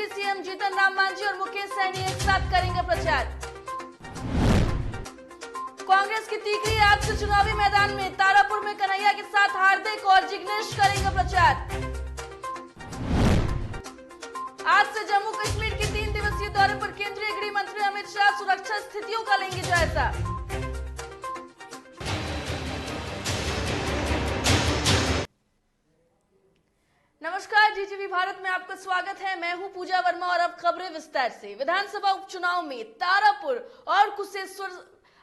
Deputy CM Jitan Ram Manjhi और मुकेश सहनी एक साथ करेंगे प्रचार। कांग्रेस की तीखरी आज से चुनावी मैदान में, तारापुर में कन्हैया के साथ हार्दिक और जिग्नेश करेंगे प्रचार। आज से जम्मू कश्मीर की 3 दिवसीय दौरे पर केंद्रीय गृह मंत्री अमित शाह सुरक्षा स्थितियों का लेंगे जायजा। नमस्कार, जीटीवी भारत में आपका स्वागत है। मैं हूं पूजा वर्मा और अब खबरें विस्तार से। विधानसभा उपचुनाव में तारापुर और कुशेश्वर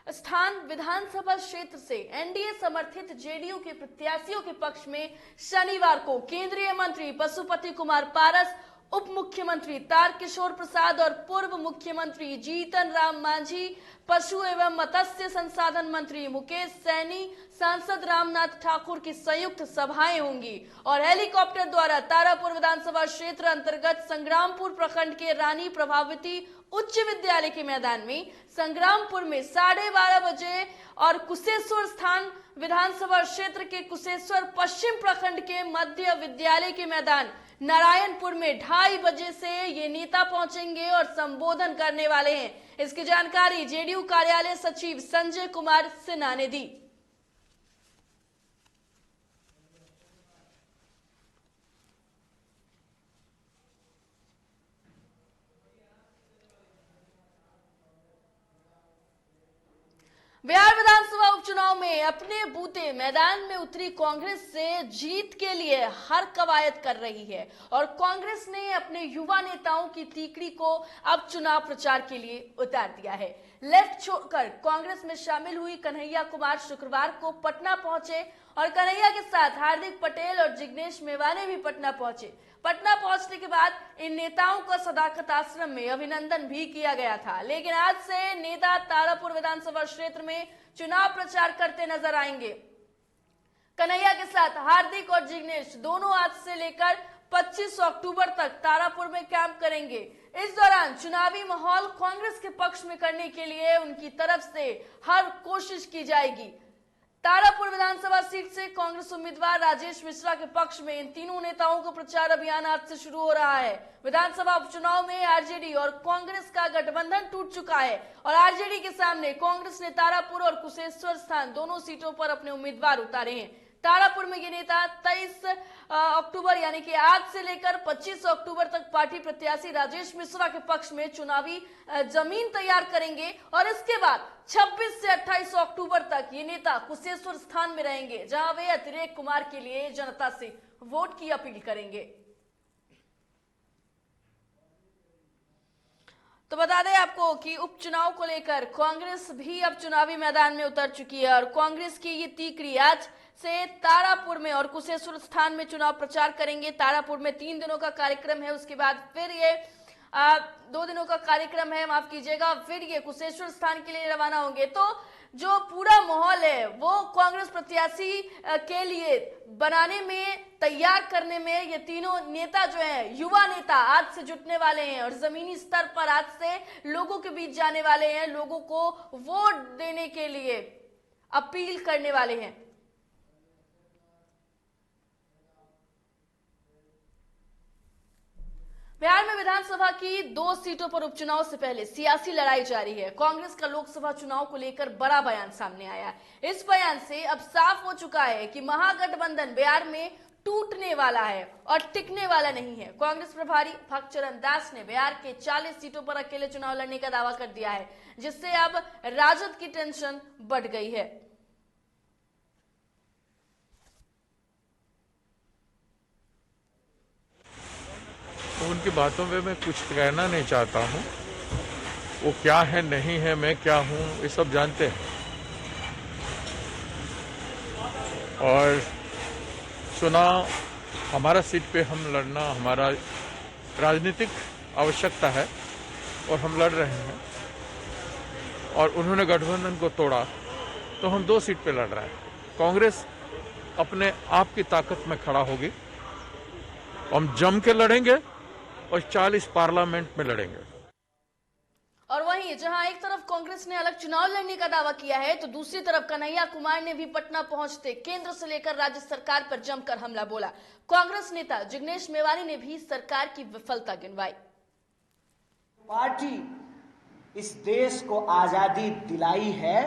स्थान विधानसभा क्षेत्र से एनडीए समर्थित जेडीयू के प्रत्याशियों के पक्ष में शनिवार को केंद्रीय मंत्री पशुपति कुमार पारस, उप मुख्यमंत्री तारकिशोर प्रसाद और पूर्व मुख्यमंत्री जीतन राम मांझी, पशु एवं मत्स्य संसाधन मंत्री मुकेश सहनी, सांसद रामनाथ ठाकुर की संयुक्त सभाएं होंगी और हेलीकॉप्टर द्वारा तारापुर विधानसभा क्षेत्र अंतर्गत संग्रामपुर प्रखंड के रानी प्रभावती उच्च विद्यालय के मैदान में, संग्रामपुर में 12:30 बजे और कुशेश्वर स्थान विधानसभा क्षेत्र के कुशेश्वर पश्चिम प्रखंड के मध्य विद्यालय के मैदान नारायणपुर में 2:30 बजे से ये नेता पहुंचेंगे और संबोधन करने वाले हैं। इसकी जानकारी जेडीयू कार्यालय सचिव संजय कुमार सिन्हा ने दी। बिहार विधानसभा उपचुनाव में अपने बूते मैदान में उतरी कांग्रेस से जीत के लिए हर कवायद कर रही है और कांग्रेस ने अपने युवा नेताओं की तीकड़ी को अब चुनाव प्रचार के लिए उतार दिया है। लेफ्ट छोड़कर कांग्रेस में शामिल हुई कन्हैया कुमार शुक्रवार को पटना पहुंचे और कन्हैया के साथ हार्दिक पटेल और जिग्नेश मेवानी भी पटना पहुंचे। पटना पहुंचने के बाद इन नेताओं का सदाकत आश्रम में अभिनंदन भी किया गया था, लेकिन आज से नेता तारापुर विधानसभा क्षेत्र में चुनाव प्रचार करते नजर आएंगे। कन्हैया के साथ हार्दिक और जिग्नेश दोनों आज से लेकर 25 अक्टूबर तक तारापुर में कैंप करेंगे। इस दौरान चुनावी माहौल कांग्रेस के पक्ष में करने के लिए उनकी तरफ से हर कोशिश की जाएगी। तारापुर विधानसभा सीट से कांग्रेस उम्मीदवार राजेश मिश्रा के पक्ष में इन तीनों नेताओं का प्रचार अभियान आज से शुरू हो रहा है। विधानसभा उपचुनाव में आरजेडी और कांग्रेस का गठबंधन टूट चुका है और आरजेडी के सामने कांग्रेस ने तारापुर और कुशेश्वर स्थान दोनों सीटों पर अपने उम्मीदवार उतारे हैं। तारापुर में ये नेता 23 अक्टूबर यानी कि आज से लेकर 25 अक्टूबर तक पार्टी प्रत्याशी राजेश मिश्रा के पक्ष में चुनावी जमीन तैयार करेंगे और इसके बाद 26 से 28 अक्टूबर तक ये नेता कुशेश्वर स्थान में रहेंगे, जहां वे अतिरेक कुमार के लिए जनता से वोट की अपील करेंगे। तो बता दें आपको कि उपचुनाव को लेकर कांग्रेस भी अब चुनावी मैदान में उतर चुकी है और कांग्रेस की ये तीकरी आज से तारापुर में और कुशेश्वर स्थान में चुनाव प्रचार करेंगे। तारापुर में 3 दिनों का कार्यक्रम है, उसके बाद फिर ये 2 दिनों का कार्यक्रम है, माफ कीजिएगा, फिर ये कुशेश्वर स्थान के लिए रवाना होंगे। तो जो पूरा माहौल है वो कांग्रेस प्रत्याशी के लिए बनाने में, तैयार करने में ये तीनों नेता जो हैं, युवा नेता आज से जुटने वाले हैं और जमीनी स्तर पर आज से लोगों के बीच जाने वाले हैं, लोगों को वोट देने के लिए अपील करने वाले हैं। बिहार में विधानसभा की 2 सीटों पर उपचुनाव से पहले सियासी लड़ाई जारी है। कांग्रेस का लोकसभा चुनाव को लेकर बड़ा बयान सामने आया। इस बयान से अब साफ हो चुका है कि महागठबंधन बिहार में टूटने वाला है और टिकने वाला नहीं है। कांग्रेस प्रभारी भक्तचरण दास ने बिहार के 40 सीटों पर अकेले चुनाव लड़ने का दावा कर दिया है, जिससे अब राजद की टेंशन बढ़ गई है। तो उनकी बातों पे मैं कुछ कहना नहीं चाहता हूँ। वो क्या है, नहीं है, मैं क्या हूँ, ये सब जानते हैं। और चुनाव हमारा सीट पे हम लड़ना हमारा राजनीतिक आवश्यकता है और हम लड़ रहे हैं। और उन्होंने गठबंधन को तोड़ा तो हम 2 सीट पे लड़ रहे हैं। कांग्रेस अपने आप की ताकत में खड़ा होगी, हम जम के लड़ेंगे और 40 पार्लियामेंट में लड़ेंगे। और वहीं जहां एक तरफ कांग्रेस ने अलग चुनाव लड़ने का दावा किया है, तो दूसरी तरफ कन्हैया कुमार ने भी पटना पहुंचते केंद्र से लेकर राज्य सरकार पर जमकर हमला बोला। कांग्रेस नेता जिग्नेश मेवानी ने भी सरकार की विफलता गिनवाई। पार्टी इस देश को आजादी दिलाई है,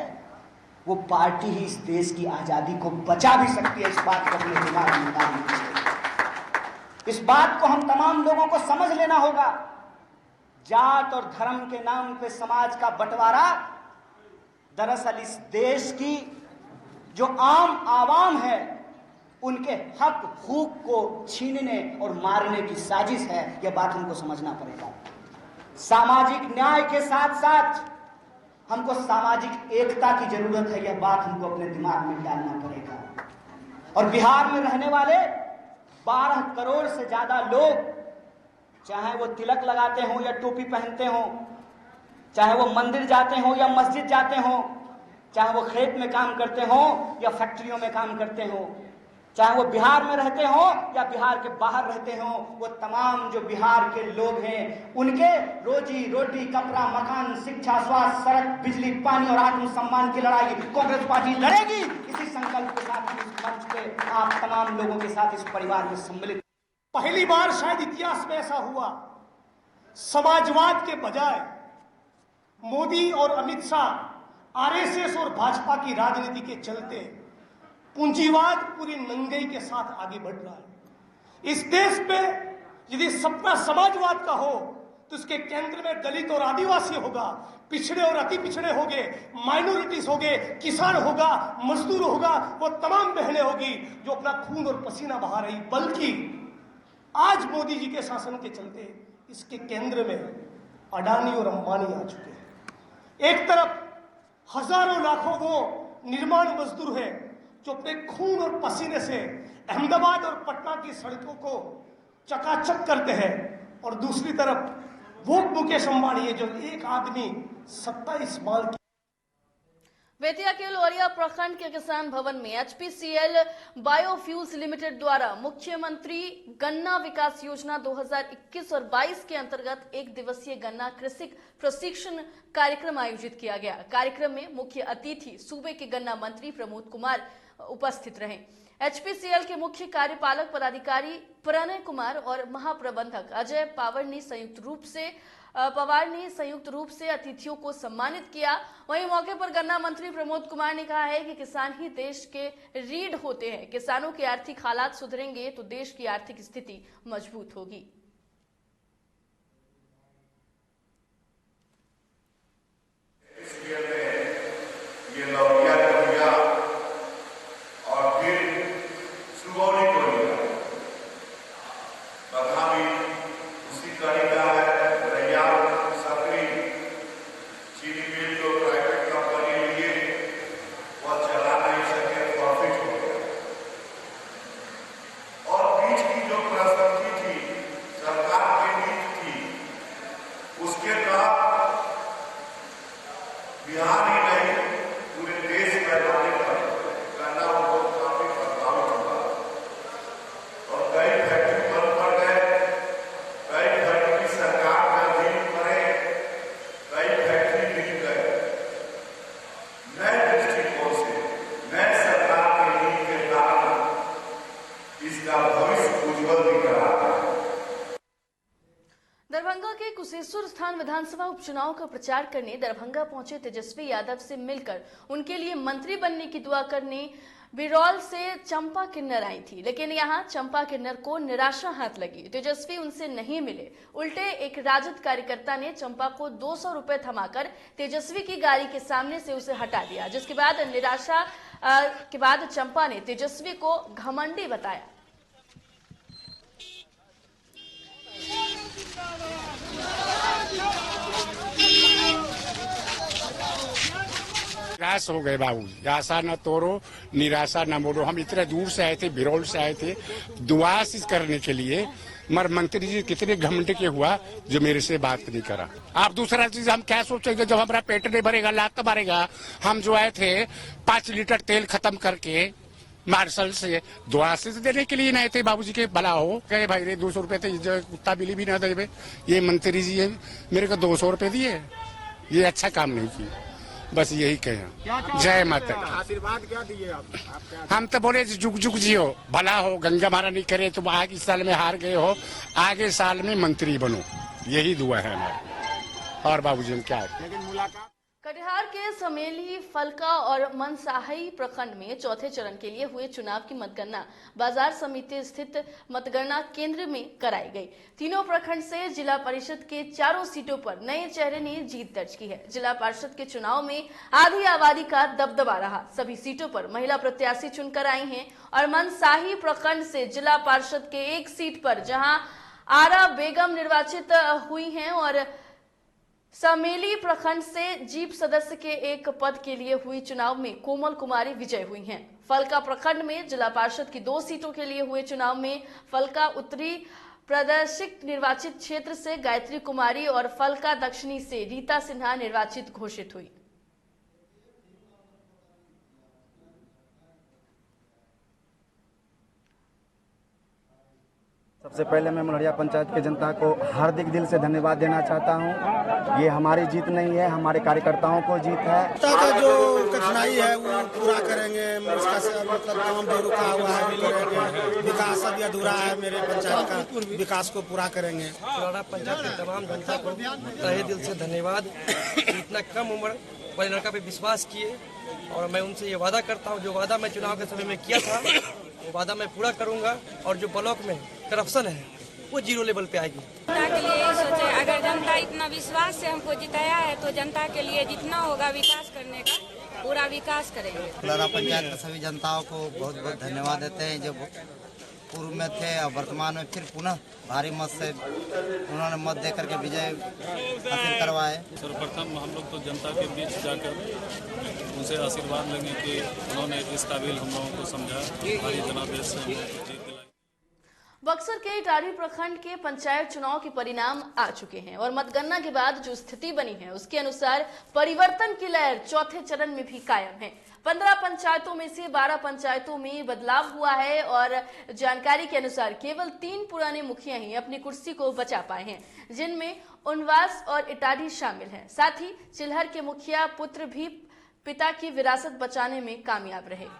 वो पार्टी ही इस देश की आजादी को बचा भी सकती है। इस बात को अपने दिमाग में डालना चाहिए। इस बात को हम तमाम लोगों को समझ लेना होगा। जात और धर्म के नाम पे समाज का बंटवारा दरअसल इस देश की जो आम आवाम है उनके हक हुकूक को छीनने और मारने की साजिश है। यह बात हमको समझना पड़ेगा। सामाजिक न्याय के साथ साथ हमको सामाजिक एकता की जरूरत है। यह बात हमको अपने दिमाग में डालना पड़ेगा। और बिहार में रहने वाले 12 करोड़ से ज्यादा लोग, चाहे वो तिलक लगाते हो या टोपी पहनते हो, चाहे वो मंदिर जाते हो या मस्जिद जाते हो, चाहे वो खेत में काम करते हो या फैक्ट्रियों में काम करते हो, चाहे वो बिहार में रहते हो या बिहार के बाहर रहते हो, वो तमाम जो बिहार के लोग हैं उनके रोजी रोटी, कपड़ा, मकान, शिक्षा, स्वास्थ्य, सड़क, बिजली, पानी और आत्मसम्मान की लड़ाई कांग्रेस पार्टी लड़ेगी। इसी संकल्प के साथ इस मंच पे आप तमाम लोगों के साथ इस परिवार में सम्मिलित। पहली बार शायद इतिहास में ऐसा हुआ, समाजवाद के बजाय मोदी और अमित शाह आरएसएस और भाजपा की राजनीति के चलते पूंजीवाद पूरी नंगई के साथ आगे बढ़ रहा है। इस देश पे यदि सपना समाजवाद का हो तो इसके केंद्र में दलित और आदिवासी होगा, पिछड़े और अति पिछड़े होंगे, माइनॉरिटीज होंगे, किसान होगा, मजदूर होगा, वो तमाम बहनें होगी जो अपना खून और पसीना बहा रही। बल्कि आज मोदी जी के शासन के चलते इसके केंद्र में अडानी और अंबानी आ चुके हैं। एक तरफ हजारों लाखों वो निर्माण मजदूर हैं जो अपने खून और पसीने से अहमदाबाद और पटना की सड़कों को चकाचक करते हैं, और दूसरी तरफ वो मुकेश अंबानी है जो एक आदमी 27 माल की। बेतिया के लोरिया प्रखंड के किसान भवन में एचपीसीएल बायोफ्यूल्स लिमिटेड द्वारा मुख्यमंत्री गन्ना विकास योजना 2021 और 22 के अंतर्गत एक दिवसीय गन्ना कृषि प्रशिक्षण कार्यक्रम आयोजित किया गया। कार्यक्रम में मुख्य अतिथि सूबे के गन्ना मंत्री प्रमोद कुमार उपस्थित रहे। एचपीसीएल के मुख्य कार्यपालक पदाधिकारी प्रणय कुमार और महाप्रबंधक अजय पवार ने संयुक्त रूप से अतिथियों को सम्मानित किया। वहीं मौके पर गन्ना मंत्री प्रमोद कुमार ने कहा है कि किसान ही देश के रीढ़ होते हैं। किसानों के आर्थिक हालात सुधरेंगे तो देश की आर्थिक स्थिति मजबूत होगी। दरभंगा के कुशेश्वर स्थान विधानसभा उपचुनाव का प्रचार करने दरभंगा पहुंचे तेजस्वी यादव से मिलकर उनके लिए मंत्री बनने की दुआ करने बिरौल से चंपा किन्नर आई थी, लेकिन यहां चंपा किन्नर को निराशा हाथ लगी। तेजस्वी उनसे नहीं मिले। उल्टे एक राजद कार्यकर्ता ने चंपा को 200 रुपए थमाकर तेजस्वी की गाड़ी के सामने से उसे हटा दिया, जिसके बाद निराशा के बाद चंपा ने तेजस्वी को घमंडी बताया। निराश हो गए बाबू, आशा न तोड़ो, निराशा न मोड़ो। हम इतने दूर से आए थे, बिरौल से आए थे दुआ करने के लिए, मगर मंत्री जी कितने घमंड के हुआ जो मेरे से बात नहीं करा। आप दूसरा चीज हम क्या सोचेंगे जब हमारा पेट नहीं भरेगा, लात मारेगा। हम जो आए थे 5 लीटर तेल खत्म करके मार्शल से दुआ देने के लिए नहीं थे बाबूजी के भला हो गए। भाई रे 200 रुपए थे, कुत्ता बिल्ली भी ना दे। ये मंत्री जी मेरे को 200 रुपए दिए, ये अच्छा काम नहीं किया। बस यही कहें। जय माता। आशीर्वाद क्या दिए आप? हम तो बोले जुग जुग जियो, भला हो, गंगा मारा नहीं करे तो आगे साल में हार गए हो, आगे साल में मंत्री बनो, यही दुआ है हमारी। और बाबूजी हम क्या है। लेकिन मुलाकात कटिहार के समेली, फलका और मनसाही प्रखंड में चौथे चरण के लिए हुए चुनाव की मतगणना बाजार समिति स्थित मतगणना केंद्र में कराई गई। तीनों प्रखंड से जिला परिषद के चारों सीटों पर नए चेहरे ने जीत दर्ज की है। जिला परिषद के चुनाव में आधी आबादी का दबदबा रहा। सभी सीटों पर महिला प्रत्याशी चुनकर आई हैं और मनसाही प्रखंड से जिला परिषद के एक सीट पर जहां आरा बेगम निर्वाचित हुई हैं और समेली प्रखंड से जीप सदस्य के एक पद के लिए हुई चुनाव में कोमल कुमारी विजय हुई हैं। फलका प्रखंड में जिला पार्षद की 2 सीटों के लिए हुए चुनाव में फलका उत्तरी प्रदेशिक निर्वाचित क्षेत्र से गायत्री कुमारी और फलका दक्षिणी से रीता सिन्हा निर्वाचित घोषित हुई। सबसे पहले मैं मलहरिया पंचायत के जनता को हार्दिक दिल से धन्यवाद देना चाहता हूं। ये हमारी जीत नहीं है, हमारे कार्यकर्ताओं को जीत है। जनता का जो कठिनाई है वो पूरा करेंगे। इसका मतलब काम जो रुका हुआ है, विकास अभी अधूरा है, मेरे पंचायत का विकास को पूरा करेंगे। मलहरिया पंचायत के तमाम जनता को तहे दिल से धन्यवाद। इतना कम उम्र वाले लड़का पे विश्वास किए और मैं उनसे ये वादा करता हूँ, जो वादा मैं चुनाव के समय में किया था वो वादा मैं पूरा करूंगा और जो ब्लॉक में करप्शन है वो 0 लेवल पे आएगी। जनता के लिए यही सोचे, अगर जनता इतना विश्वास से हमको जिताया है तो जनता के लिए जितना होगा विकास करने का पूरा विकास करेंगे। मलहरिया पंचायत के सभी जनताओं को बहुत बहुत धन्यवाद देते हैं, जो पूर्व में थे और वर्तमान में फिर पुनः भारी मत से उन्होंने मत देकर के विजय हासिल करवाए। सर्वप्रथम हम लोग तो जनता के बीच जाकर उनसे आशीर्वाद लेंगे कि उन्होंने इस काबिल हम लोगों को समझा, भारी जनादेश से जीत दिलाई। बक्सर के इटारी प्रखंड के पंचायत चुनाव के परिणाम आ चुके हैं और मतगणना के बाद जो स्थिति बनी है उसके अनुसार परिवर्तन की लहर चौथे चरण में भी कायम है। 15 पंचायतों में से 12 पंचायतों में बदलाव हुआ है और जानकारी के अनुसार केवल 3 पुराने मुखिया ही अपनी कुर्सी को बचा पाए हैं, जिनमें उनवास और इटारी शामिल हैं। साथ ही चिल्हर के मुखिया पुत्र भी पिता की विरासत बचाने में कामयाब रहे।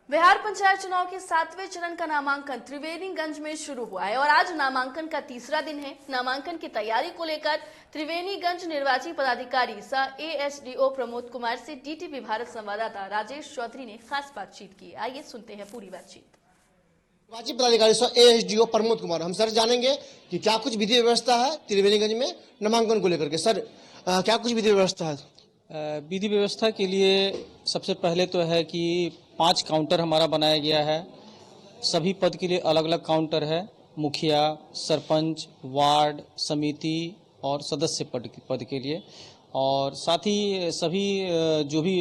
बिहार पंचायत चुनाव के 7वें चरण का नामांकन त्रिवेणीगंज में शुरू हुआ है और आज नामांकन का तीसरा दिन है। नामांकन की तैयारी को लेकर त्रिवेणीगंज निर्वाची पदाधिकारी सह ASDO प्रमोद कुमार से DTV भारत संवाददाता राजेश चौधरी ने खास बातचीत की। आइए सुनते हैं पूरी बातचीत। निर्वाची पदाधिकारी सह ASDO प्रमोद कुमार, हम सर जानेंगे कि क्या कुछ विधि व्यवस्था है त्रिवेणीगंज में नामांकन को लेकर के। सर क्या कुछ विधि व्यवस्था है? विधि व्यवस्था के लिए सबसे पहले तो है कि 5 काउंटर हमारा बनाया गया है। सभी पद के लिए अलग अलग काउंटर है। मुखिया, सरपंच, वार्ड समिति और सदस्य पद के लिए, और साथ ही सभी जो भी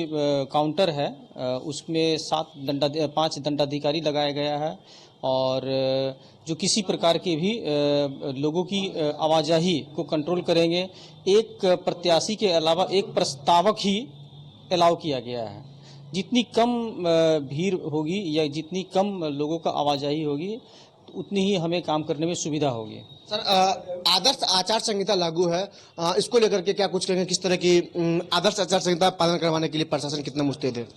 काउंटर है उसमें 5 दंडाधिकारी लगाया गया है और जो किसी प्रकार के भी लोगों की आवाजाही को कंट्रोल करेंगे। एक प्रत्याशी के अलावा एक प्रस्तावक ही अलाउ किया गया है। जितनी कम भीड़ होगी या जितनी कम लोगों का आवाजाही होगी उतनी ही हमें काम करने में सुविधा होगी। सर आदर्श आचार संहिता लागू है, इसको लेकर के क्या कुछ कहेंगे? किस तरह की आदर्श आचार संहिता पालन करवाने के लिए प्रशासन कितना मुस्तैद है?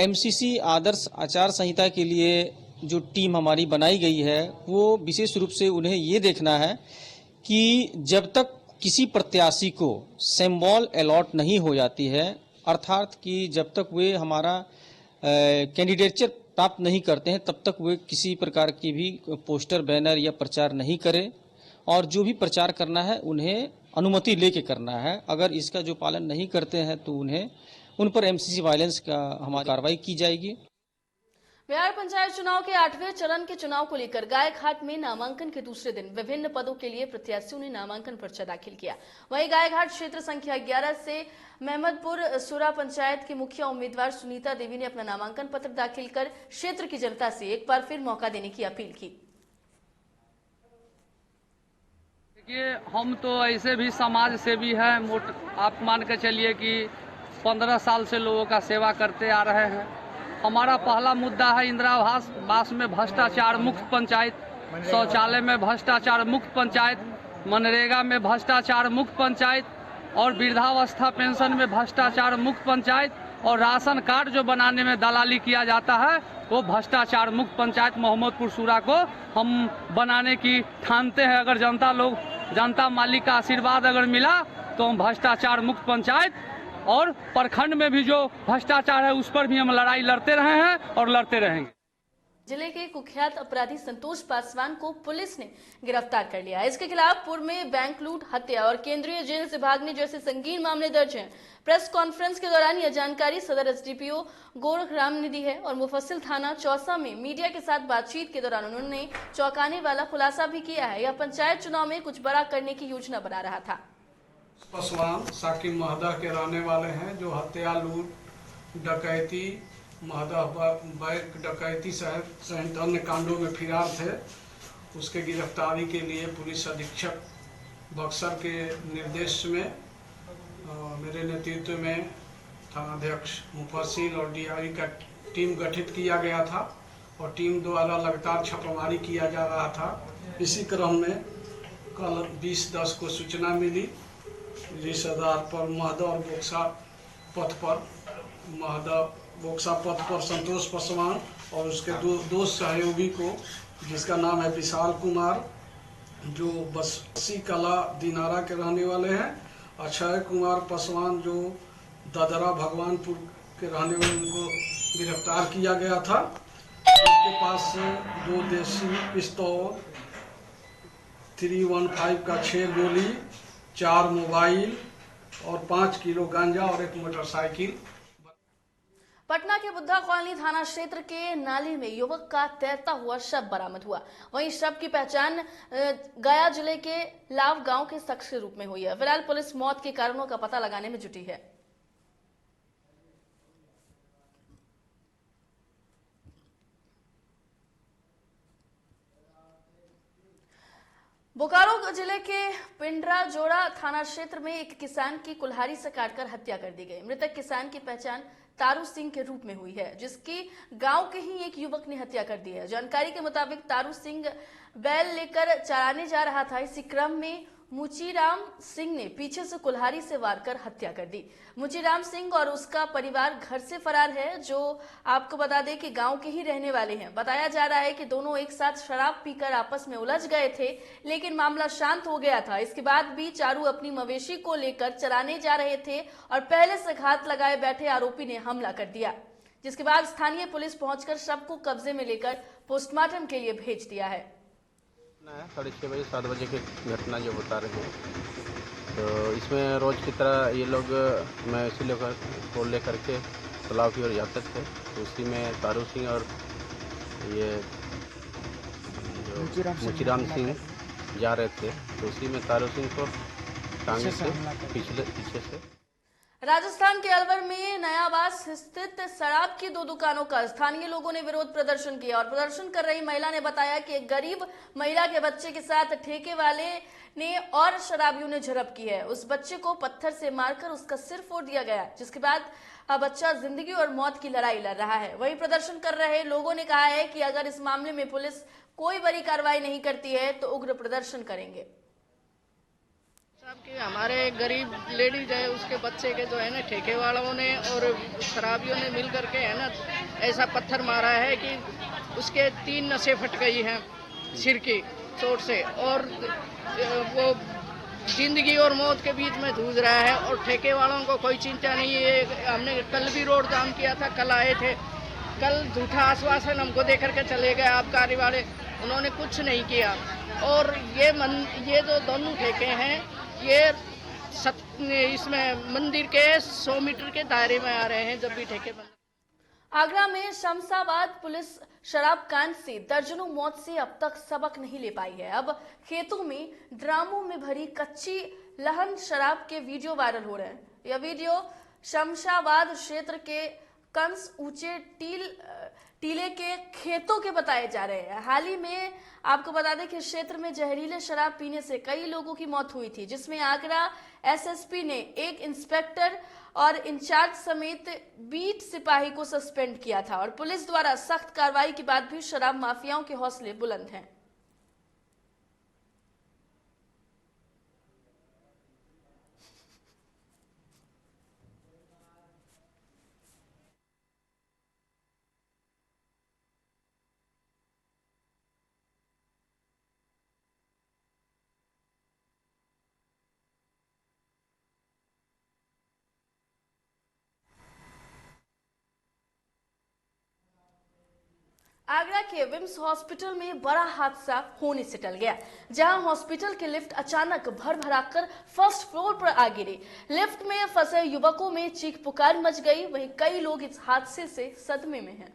MCC आदर्श आचार संहिता के लिए जो टीम हमारी बनाई गई है वो विशेष रूप से उन्हें ये देखना है कि जब तक किसी प्रत्याशी को सिंबल अलॉट नहीं हो जाती है, अर्थात कि जब तक वे हमारा कैंडिडेचर प्राप्त नहीं करते हैं तब तक वे किसी प्रकार की भी पोस्टर, बैनर या प्रचार नहीं करें और जो भी प्रचार करना है उन्हें अनुमति लेके करना है। अगर इसका जो पालन नहीं करते हैं तो उन पर MCC वायलेंस का हमारी कार्रवाई की जाएगी। बिहार पंचायत चुनाव के 8वें चरण के चुनाव को लेकर गायघाट में नामांकन के दूसरे दिन विभिन्न पदों के लिए प्रत्याशियों ने नामांकन पर्चा दाखिल किया। वहीं गायघाट क्षेत्र संख्या 11 से महमदपुर सुरा पंचायत की मुखिया उम्मीदवार सुनीता देवी ने अपना नामांकन पत्र दाखिल कर क्षेत्र की जनता से एक बार फिर मौका देने की अपील की। देखिए, हम तो ऐसे भी समाज सेवी हैं। आप मान के चलिए कि 15 साल से लोगों का सेवा करते आ रहे हैं। हमारा पहला मुद्दा है इंदिरा आवास में भ्रष्टाचार मुक्त पंचायत, शौचालय में भ्रष्टाचार मुक्त पंचायत, मनरेगा में भ्रष्टाचार मुक्त पंचायत और वृद्धावस्था पेंशन में भ्रष्टाचार मुक्त पंचायत और राशन कार्ड जो बनाने में दलाली किया जाता है वो भ्रष्टाचार मुक्त पंचायत मोहम्मदपुर सूरा को हम बनाने की ठानते हैं। अगर जनता मालिक का आशीर्वाद अगर मिला तो हम भ्रष्टाचार मुक्त पंचायत और प्रखंड में भी जो भ्रष्टाचार है उस पर भी हम लड़ाई लड़ते रहे हैं और लड़ते रहेंगे। जिले के कुख्यात अपराधी संतोष पासवान को पुलिस ने गिरफ्तार कर लिया है। इसके खिलाफ पूर्व में बैंक लूट, हत्या और केंद्रीय जेल से भागने जैसे संगीन मामले दर्ज हैं। प्रेस कॉन्फ्रेंस के दौरान यह जानकारी सदर एसडीपीओ गोरखराम ने दी है और मुफस्सिल थाना चौसा में मीडिया के साथ बातचीत के दौरान उन्होंने चौंकाने वाला खुलासा भी किया है। यह पंचायत चुनाव में कुछ बड़ा करने की योजना बना रहा था। पासवान साकिब महदा के रहने वाले हैं जो हत्या, लूट, डकैती, महदा बैंक डकैती सहित अन्य कांडों में फिरार थे। उसके गिरफ्तारी के लिए पुलिस अधीक्षक बक्सर के निर्देश में मेरे नेतृत्व में थानाध्यक्ष मुफस्सिल और डीआई का टीम गठित किया गया था और टीम द्वारा लगातार छापामारी किया जा रहा था। इसी क्रम में कल 20/10 को सूचना मिली, जिस आधार पर महदा और बोक्सा पथ पर संतोष पासवान और उसके दो सहयोगी को, जिसका नाम है विशाल कुमार जो बस्सी कला दिनारा के रहने वाले हैं, अक्षय कुमार पासवान जो दादरा भगवानपुर के रहने वाले, उनको गिरफ्तार किया गया था। उनके पास से 2 देसी पिस्तौल, 315 का 6 गोली, 4 मोबाइल और 5 किलो गांजा और 1 मोटरसाइकिल। पटना के बुद्धा कॉलोनी थाना क्षेत्र के नाली में युवक का तैरता हुआ शव बरामद हुआ। वहीं शव की पहचान गया जिले के लाव गांव के शख्स के रूप में हुई है। फिलहाल पुलिस मौत के कारणों का पता लगाने में जुटी है। बोकारो जिले के पिंडरा जोड़ा थाना क्षेत्र में एक किसान की कुल्हाड़ी से काटकर हत्या कर दी गई। मृतक किसान की पहचान तारू सिंह के रूप में हुई है, जिसकी गांव के ही एक युवक ने हत्या कर दी है। जानकारी के मुताबिक तारू सिंह बैल लेकर चराने जा रहा था। इसी क्रम में मुचीराम सिंह ने पीछे से कुल्हाड़ी से वार कर हत्या कर दी। मुचीराम सिंह और उसका परिवार घर से फरार है, जो आपको बता दें कि गांव के ही रहने वाले हैं। बताया जा रहा है कि दोनों एक साथ शराब पीकर आपस में उलझ गए थे, लेकिन मामला शांत हो गया था। इसके बाद भी चारू अपनी मवेशी को लेकर चराने जा रहे थे और पहले से घात लगाए बैठे आरोपी ने हमला कर दिया, जिसके बाद स्थानीय पुलिस पहुंचकर शव को कब्जे में लेकर पोस्टमार्टम के लिए भेज दिया है। 6:30 बजे 7 बजे की घटना जो बता रहे हैं, तो इसमें रोज की तरह ये लोग मवेशी लेकर के तालाब की ओर जाते थे। तो उसी में तारू सिंह और ये मुचीराम सिंह जा रहे थे, तो उसी में तारू सिंह को टांगे से पीछे से। राजस्थान के अलवर में नयावास स्थित शराब की 2 दुकानों का स्थानीय लोगों ने विरोध प्रदर्शन किया और प्रदर्शन कर रही महिला ने बताया कि एक गरीब महिला के बच्चे के साथ ठेके वाले ने और शराबियों ने झड़प की है। उस बच्चे को पत्थर से मारकर उसका सिर फोड़ दिया गया, जिसके बाद अब बच्चा जिंदगी और मौत की लड़ाई लड़ रहा है। वहीं प्रदर्शन कर रहे लोगों ने कहा है कि अगर इस मामले में पुलिस कोई बड़ी कार्रवाई नहीं करती है तो उग्र प्रदर्शन करेंगे। कि हमारे गरीब लेडीज है, उसके बच्चे के जो है ना ठेके वालों ने और शराबियों ने मिल करके है ना ऐसा पत्थर मारा है कि उसके 3 नसें फट गई हैं सिर की चोट से, और वो जिंदगी और मौत के बीच में जूझ रहा है। और ठेके वालों को कोई चिंता नहीं है। हमने कल भी रोड जाम किया था, कल आए थे, कल झूठा आश्वासन हमको दे करके चले गए आबकारी वाले, उन्होंने कुछ नहीं किया। और ये जो दोनों ठेके हैं ये इसमें मंदिर के 100 मीटर के दायरे में आ रहे हैं जब भी ठेके बंद। आगरा में शमशाबाद पुलिस शराब कांड से दर्जनों मौत से अब तक सबक नहीं ले पाई है। अब खेतों में ड्रामों में भरी कच्ची लहन शराब के वीडियो वायरल हो रहे हैं। यह वीडियो शमशाबाद क्षेत्र के कंस ऊंचे टीले के खेतों के बताए जा रहे हैं। हाल ही में आपको बता दें कि क्षेत्र में जहरीले शराब पीने से कई लोगों की मौत हुई थी, जिसमें आगरा एसएसपी ने एक इंस्पेक्टर और इंचार्ज समेत 20 सिपाही को सस्पेंड किया था। और पुलिस द्वारा सख्त कार्रवाई के बाद भी शराब माफियाओं के हौसले बुलंद हैं। आगरा के विम्स हॉस्पिटल में बड़ा हादसा होने से टल गया, जहां हॉस्पिटल की लिफ्ट अचानक भर-भराकर फर्स्ट फ्लोर पर आ गिरी। लिफ्ट में फंसे युवकों में चीख पुकार मच गई। वहीं कई लोग इस हादसे से सदमे में हैं।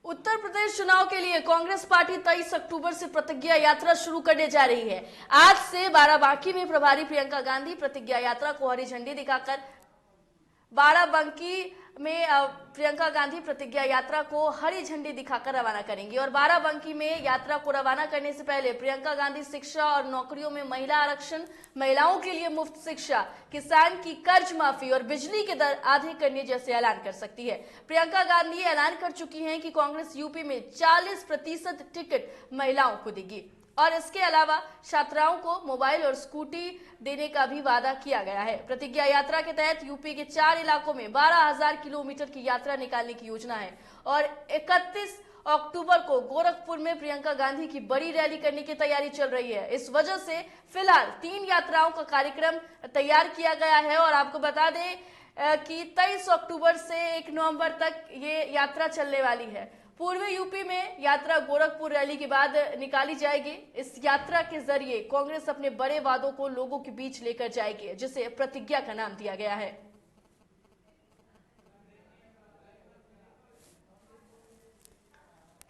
उत्तर प्रदेश चुनाव के लिए कांग्रेस पार्टी 23 अक्टूबर से प्रतिज्ञा यात्रा शुरू करने जा रही है। आज से बाराबांकी में प्रभारी प्रियंका गांधी प्रतिज्ञा यात्रा को हरी झंडी दिखाकर बाराबंकी में प्रियंका गांधी प्रतिज्ञा यात्रा को हरी झंडी दिखाकर रवाना करेंगी और बाराबंकी में यात्रा को रवाना करने से पहले प्रियंका गांधी शिक्षा और नौकरियों में महिला आरक्षण, महिलाओं के लिए मुफ्त शिक्षा, किसान की कर्ज माफी और बिजली के दर आधे करने जैसे ऐलान कर सकती है। प्रियंका गांधी ऐलान कर चुकी हैं कि कांग्रेस यूपी में 40% टिकट महिलाओं को देगी और इसके अलावा छात्राओं को मोबाइल और स्कूटी देने का भी वादा किया गया है। प्रतिज्ञा यात्रा के तहत यूपी के 4 इलाकों में 12,000 किलोमीटर की यात्रा निकालने की योजना है और 31 अक्टूबर को गोरखपुर में प्रियंका गांधी की बड़ी रैली करने की तैयारी चल रही है। इस वजह से फिलहाल 3 यात्राओं का कार्यक्रम तैयार किया गया है और आपको बता दें कि 23 अक्टूबर से 1 नवंबर तक ये यात्रा चलने वाली है। पूर्वी यूपी में यात्रा गोरखपुर रैली के बाद निकाली जाएगी। इस यात्रा के जरिए कांग्रेस अपने बड़े वादों को लोगों के बीच लेकर जाएगी, जिसे प्रतिज्ञा का नाम दिया गया है।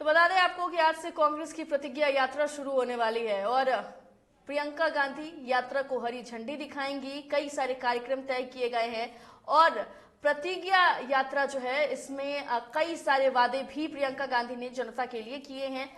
तो बता दें आपको कि आज से कांग्रेस की प्रतिज्ञा यात्रा शुरू होने वाली है और प्रियंका गांधी यात्रा को हरी झंडी दिखाएंगी। कई सारे कार्यक्रम तय किए गए हैं और प्रतिज्ञा यात्रा जो है इसमें कई सारे वादे भी प्रियंका गांधी ने जनता के लिए किए हैं।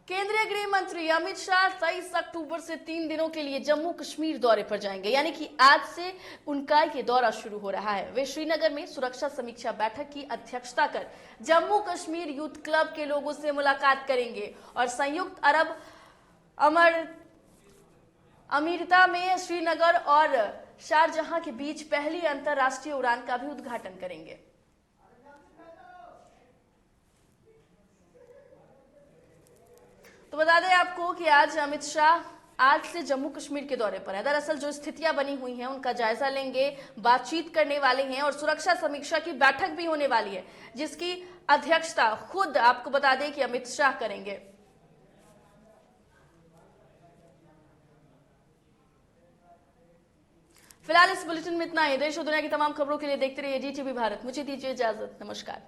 केंद्रीय गृह मंत्री अमित शाह 23 अक्टूबर से 3 दिनों के लिए जम्मू कश्मीर दौरे पर जाएंगे, यानी कि आज से उनका ये दौरा शुरू हो रहा है। वे श्रीनगर में सुरक्षा समीक्षा बैठक की अध्यक्षता कर जम्मू कश्मीर यूथ क्लब के लोगों से मुलाकात करेंगे और संयुक्त अरब अमीरात में श्रीनगर और शारजहां के बीच पहली अंतर्राष्ट्रीय उड़ान का भी उद्घाटन करेंगे। तो बता दें आपको कि आज अमित शाह आज से जम्मू कश्मीर के दौरे पर है। दरअसल जो स्थितियां बनी हुई हैं उनका जायजा लेंगे, बातचीत करने वाले हैं और सुरक्षा समीक्षा की बैठक भी होने वाली है, जिसकी अध्यक्षता खुद आपको बता दें कि अमित शाह करेंगे। फिलहाल इस बुलेटिन में इतना ही। देश और दुनिया की तमाम खबरों के लिए देखते रहिए DTV भारत। मुझे दीजिए इजाजत। नमस्कार।